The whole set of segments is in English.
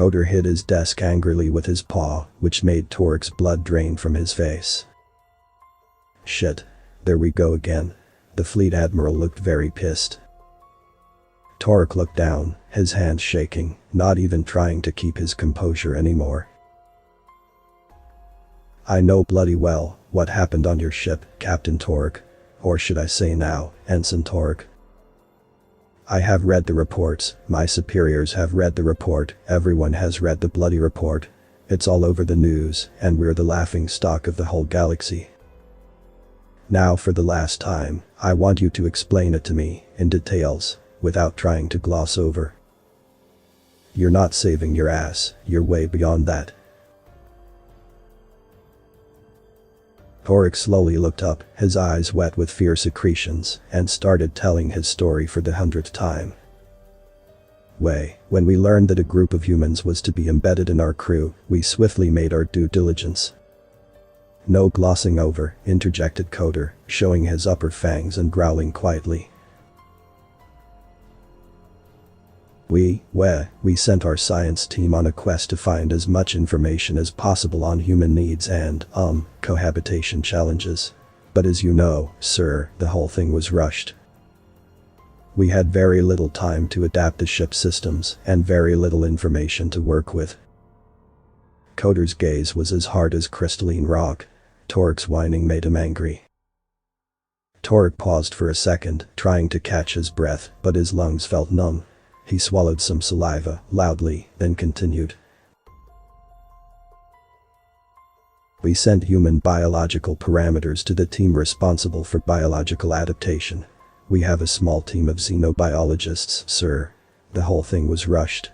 Coder hit his desk angrily with his paw, which made Torque's blood drain from his face. Shit. There we go again. The fleet admiral looked very pissed. Torque looked down, his hands shaking, not even trying to keep his composure anymore. I know bloody well what happened on your ship, Captain Torque. Or should I say now, Ensign Torque. I have read the reports, my superiors have read the report, everyone has read the bloody report. It's all over the news, and we're the laughing stock of the whole galaxy. Now for the last time, I want you to explain it to me, in details, without trying to gloss over. You're not saving your ass, you're way beyond that. Torque slowly looked up, his eyes wet with fear secretions, and started telling his story for the 100th time. When we learned that a group of humans was to be embedded in our crew, we swiftly made our due diligence. No glossing over, interjected Coder, showing his upper fangs and growling quietly. We sent our science team on a quest to find as much information as possible on human needs and, cohabitation challenges. But as you know, sir, the whole thing was rushed. We had very little time to adapt the ship's systems and very little information to work with. Coder's gaze was as hard as crystalline rock. Torque's whining made him angry. Torque paused for a second, trying to catch his breath, but his lungs felt numb. He swallowed some saliva, loudly, then continued. We sent human biological parameters to the team responsible for biological adaptation. We have a small team of xenobiologists, sir. The whole thing was rushed.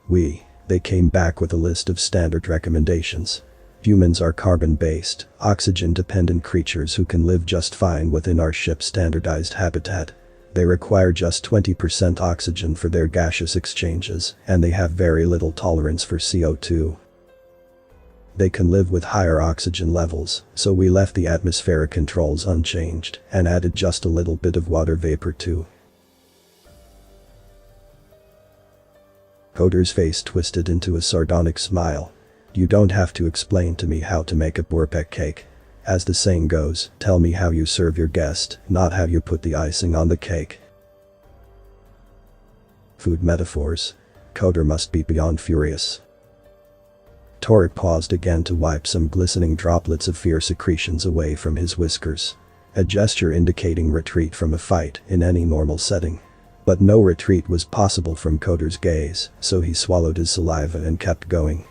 They came back with a list of standard recommendations. Humans are carbon-based, oxygen-dependent creatures who can live just fine within our ship's standardized habitat. They require just 20% oxygen for their gaseous exchanges, and they have very little tolerance for CO2. They can live with higher oxygen levels, so we left the atmospheric controls unchanged and added just a little bit of water vapor too. Coder's face twisted into a sardonic smile. You don't have to explain to me how to make a burpek cake. As the saying goes, tell me how you serve your guest, not how you put the icing on the cake. Food metaphors. Coder must be beyond furious. Torque paused again to wipe some glistening droplets of fear secretions away from his whiskers. A gesture indicating retreat from a fight in any normal setting. But no retreat was possible from Coder's gaze, so he swallowed his saliva and kept going.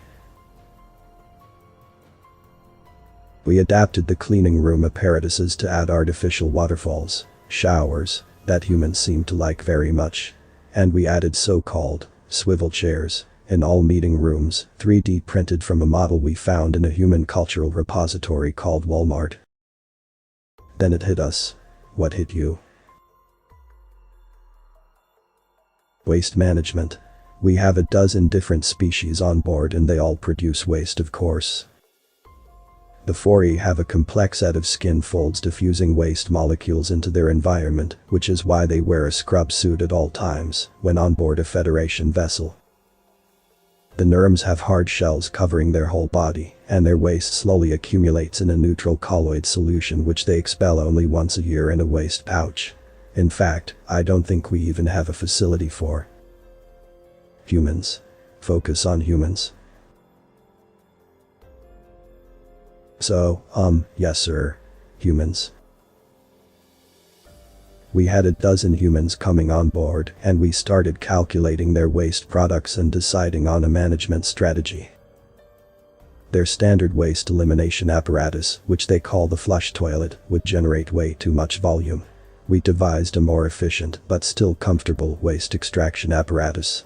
We adapted the cleaning room apparatuses to add artificial waterfalls, showers, that humans seem to like very much. And we added so-called swivel chairs in all meeting rooms, 3D printed from a model we found in a human cultural repository called Walmart. Then it hit us. What hit you? Waste management. We have a dozen different species on board and they all produce waste, of course. The Fori have a complex set of skin folds diffusing waste molecules into their environment, which is why they wear a scrub suit at all times when on board a Federation vessel. The Nerms have hard shells covering their whole body, and their waste slowly accumulates in a neutral colloid solution which they expel only once a year in a waste pouch. In fact, I don't think we even have a facility for humans. Focus on humans. So, yes sir. Humans. We had a dozen humans coming on board and we started calculating their waste products and deciding on a management strategy. Their standard waste elimination apparatus, which they call the flush toilet, would generate way too much volume. We devised a more efficient but still comfortable waste extraction apparatus.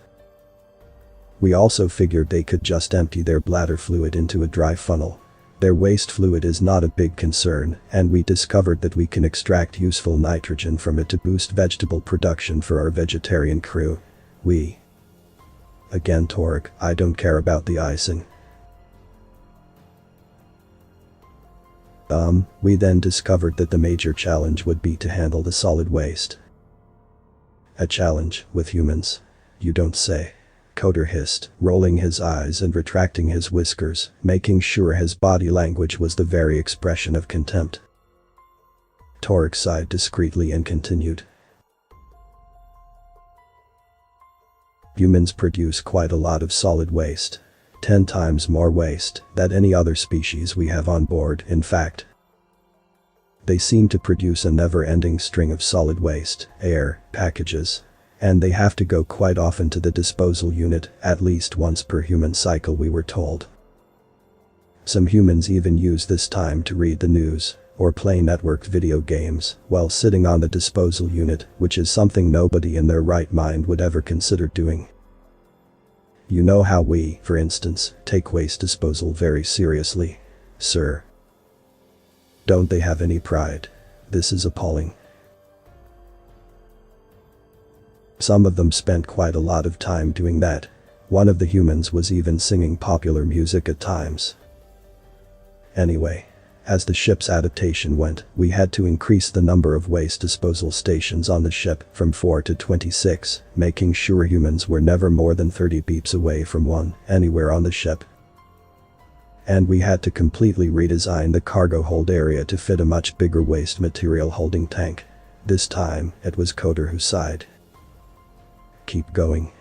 We also figured they could just empty their bladder fluid into a dry funnel. Their waste fluid is not a big concern, and we discovered that we can extract useful nitrogen from it to boost vegetable production for our vegetarian crew. Again Torque, I don't care about the icing. We then discovered that the major challenge would be to handle the solid waste. A challenge with humans? You don't say. Coder hissed, rolling his eyes and retracting his whiskers, making sure his body language was the very expression of contempt. Torek sighed discreetly and continued. Humans produce quite a lot of solid waste. 10 times more waste than any other species we have on board, in fact. They seem to produce a never-ending string of solid waste, air, packages. And they have to go quite often to the disposal unit, at least once per human cycle, we were told. Some humans even use this time to read the news or play networked video games while sitting on the disposal unit, which is something nobody in their right mind would ever consider doing. You know how we, for instance, take waste disposal very seriously, sir. Don't they have any pride? This is appalling. Some of them spent quite a lot of time doing that. One of the humans was even singing popular music at times. Anyway, as the ship's adaptation went, we had to increase the number of waste disposal stations on the ship from 4 to 26, making sure humans were never more than 30 beeps away from one, anywhere on the ship. And we had to completely redesign the cargo hold area to fit a much bigger waste material holding tank. This time, it was Coder who sighed. Keep going.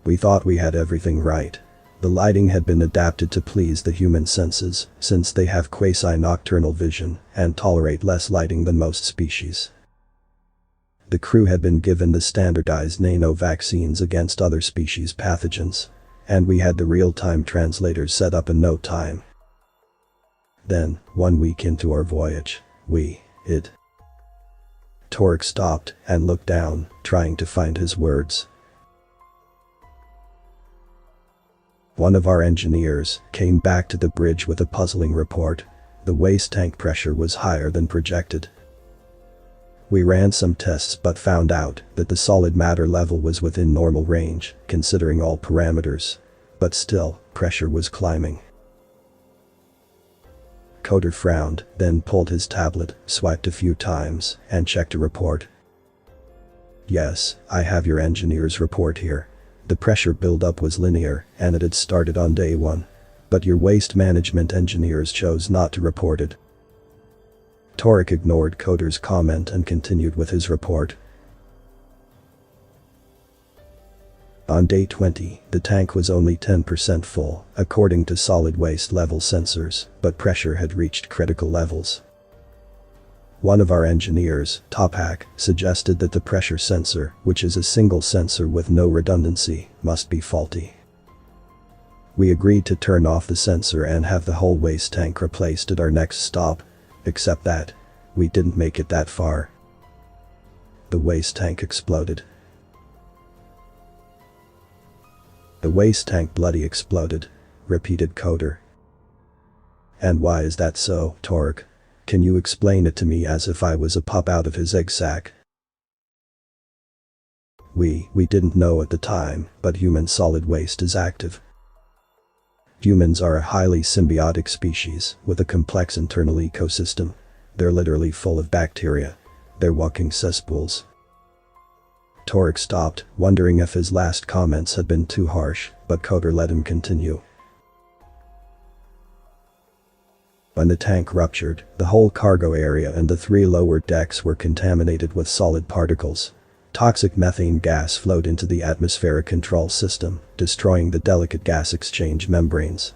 We thought we had everything right. The lighting had been adapted to please the human senses, since they have quasi-nocturnal vision and tolerate less lighting than most species. The crew had been given the standardized nano vaccines against other species' pathogens, and we had the real-time translators set up in no time. Then, 1 week into our voyage, Torek stopped and looked down, trying to find his words. One of our engineers came back to the bridge with a puzzling report. The waste tank pressure was higher than projected. We ran some tests but found out that the solid matter level was within normal range, considering all parameters. But still, pressure was climbing. Coder frowned, then pulled his tablet, swiped a few times, and checked a report. Yes, I have your engineer's report here. The pressure buildup was linear, and it had started on day 1. But your waste management engineers chose not to report it. Torek ignored Coder's comment and continued with his report. On day 20, the tank was only 10% full, according to solid waste level sensors, but pressure had reached critical levels. One of our engineers, Tophack, suggested that the pressure sensor, which is a single sensor with no redundancy, must be faulty. We agreed to turn off the sensor and have the whole waste tank replaced at our next stop, except that we didn't make it that far. The waste tank exploded. The waste tank bloody exploded, repeated Coder. And why is that so, Torek? Can you explain it to me as if I was a pup out of his egg sac? We didn't know at the time, but human solid waste is active. Humans are a highly symbiotic species with a complex internal ecosystem. They're literally full of bacteria. They're walking cesspools. Torek stopped, wondering if his last comments had been too harsh, but Coder let him continue. When the tank ruptured, the whole cargo area and the 3 lower decks were contaminated with solid particles. Toxic methane gas flowed into the atmospheric control system, destroying the delicate gas exchange membranes.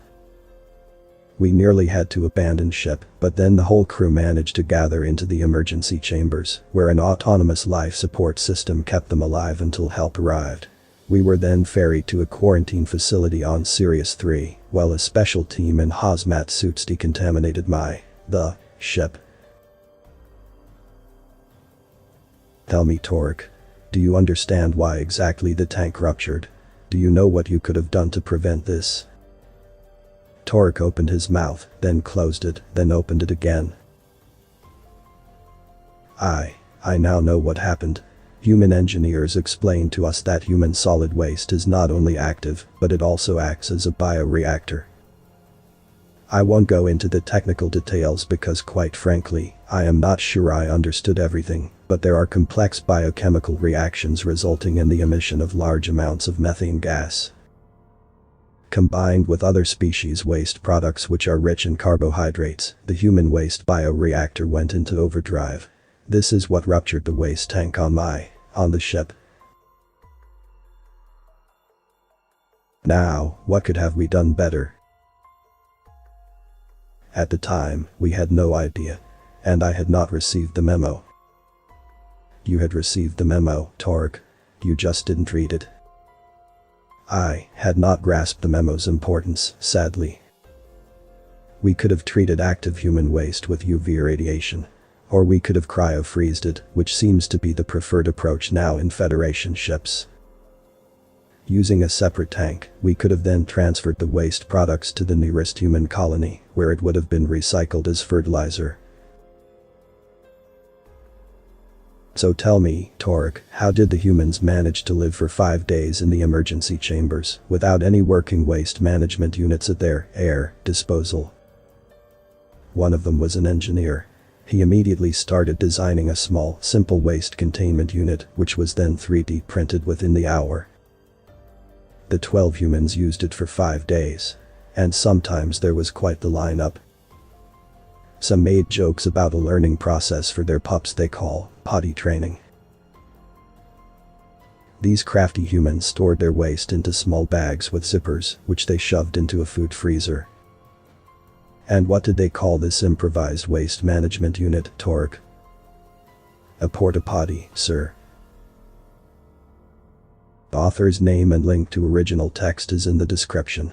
We nearly had to abandon ship, but then the whole crew managed to gather into the emergency chambers, where an autonomous life support system kept them alive until help arrived. We were then ferried to a quarantine facility on Sirius 3, while a special team in hazmat suits decontaminated the ship. Tell me, Torek, do you understand why exactly the tank ruptured? Do you know what you could have done to prevent this? Torek opened his mouth, then closed it, then opened it again. I now know what happened. Human engineers explained to us that human solid waste is not only active, but it also acts as a bioreactor. I won't go into the technical details because quite frankly, I am not sure I understood everything, But there are complex biochemical reactions resulting in the emission of large amounts of methane gas. Combined with other species' waste products which are rich in carbohydrates, the human waste bioreactor went into overdrive. This is what ruptured the waste tank on the ship. Now, what could have we done better? At the time, we had no idea. And I had not received the memo. You had received the memo, Torg. You just didn't read it. I had not grasped the memo's importance, sadly. We could have treated active human waste with UV irradiation. Or we could have cryo-freezed it, which seems to be the preferred approach now in Federation ships. Using a separate tank, we could have then transferred the waste products to the nearest human colony, where it would have been recycled as fertilizer. So tell me, Torg, how did the humans manage to live for 5 days in the emergency chambers, without any working waste management units at their air disposal? One of them was an engineer. He immediately started designing a small, simple waste containment unit, which was then 3D printed within the hour. The 12 humans used it for 5 days. And sometimes there was quite the lineup. Some made jokes about a learning process for their pups they call potty training. These crafty humans stored their waste into small bags with zippers, which they shoved into a food freezer. And what did they call this improvised waste management unit, Torg? A porta-potty, sir. The author's name and link to original text is in the description.